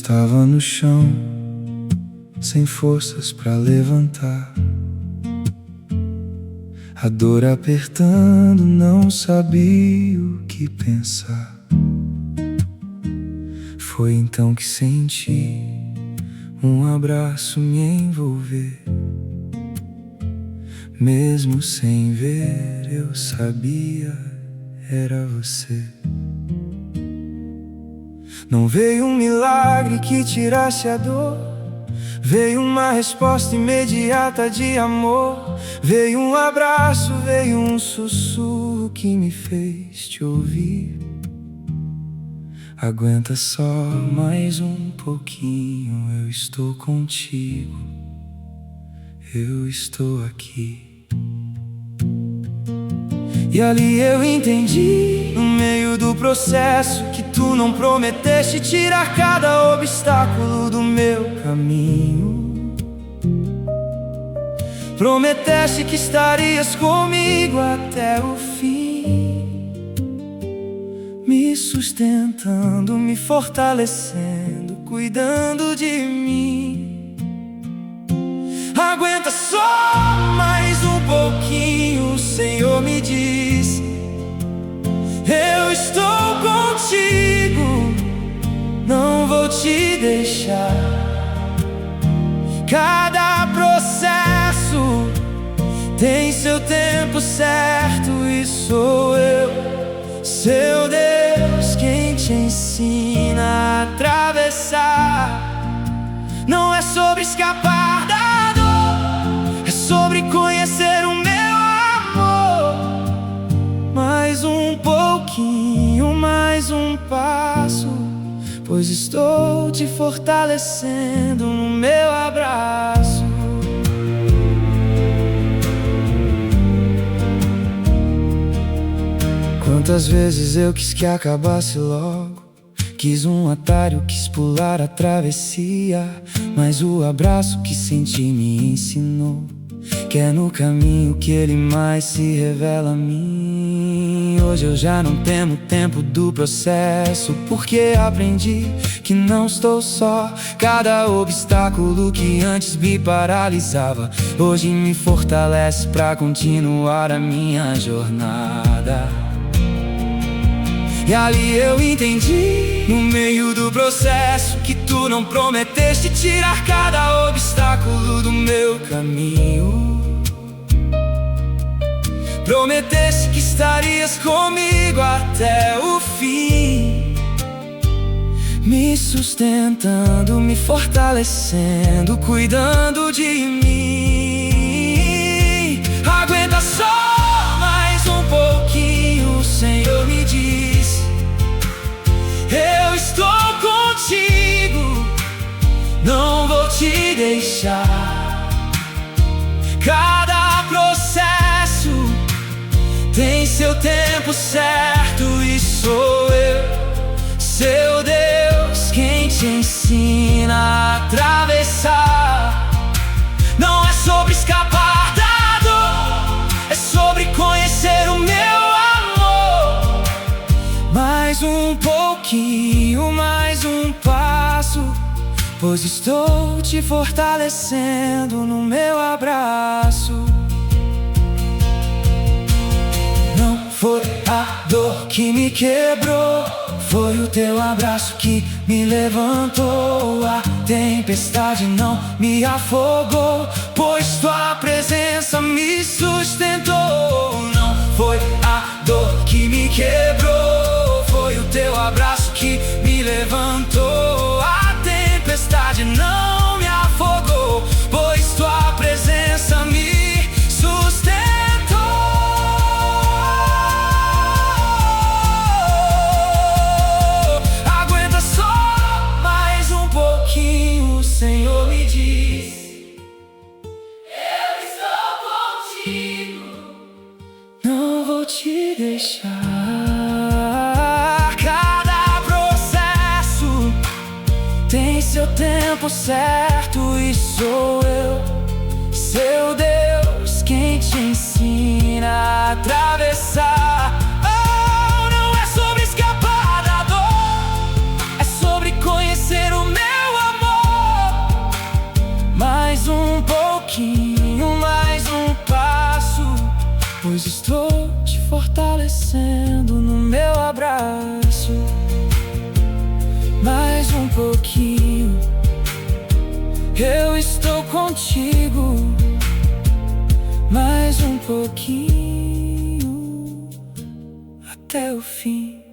estava no chão, sem forças pra levantar. A dor apertando, não sabia o que pensar. Foi então que senti um abraço me envolver. Mesmo sem ver, eu sabia, era você. Não veio um milagre que tirasse a dor, veio uma resposta imediata de amor. Veio um abraço, veio um sussurro que me fez te ouvir. Aguenta só mais um pouquinho, eu estou contigo, eu estou aqui. E ali eu entendi, no meio do processo, que tu não prometeste tirar cada obstáculo do meu caminho. Prometeste que estarias comigo até o fim, me sustentando, me fortalecendo, cuidando de mim. Aguenta só mais um pouquinho, o Senhor me diz: eu estou contigo, não vou te deixar. Cada processo tem seu tempo certo, e sou eu, seu Deus, quem te ensina a atravessar. Não é sobre escapar da dor, é sobre conhecer o meu amor. Mais um pouquinho, mais um passo, pois estou te fortalecendo no meu abraço. Quantas vezes eu quis que acabasse logo, quis um atalho, quis pular a travessia, mas o abraço que senti me ensinou que é no caminho que ele mais se revela a mim. Hoje eu já não temo o tempo do processo, porque aprendi que não estou só. Cada obstáculo que antes me paralisava, hoje me fortalece pra continuar a minha jornada. E ali eu entendi, no meio do processo, que tu não prometeste tirar cada obstáculo do meu caminho. Prometeste que estarias comigo até o fim, me sustentando, me fortalecendo, cuidando de mim. Aguenta só mais um pouquinho, o Senhor me diz: eu estou contigo, não vou te deixar. Cada processo tem seu tempo certo, e sou eu, seu Deus, quem te ensina a atravessar. Não é sobre escapar da dor, é sobre conhecer o meu amor. Mais um pouquinho, mais um passo, pois estou te fortalecendo no meu abraço. Não foi a dor que me quebrou, foi o teu abraço que me levantou. A tempestade não me afogou, pois tua presença me sustentou. Não foi a dor que me quebrou, foi o teu abraço que me levantou. A tempestade não me afogou, pois tua presença me sustentou. Aguenta só mais um pouquinho, o Senhor me diz: eu estou contigo, não vou te deixar. Cada processo tem seu tempo certo, e sou eu, seu Deus, quem te ensina a atravessar. Oh, não é sobre escapar da dor, é sobre conhecer o meu contigo mais um pouquinho até o fim.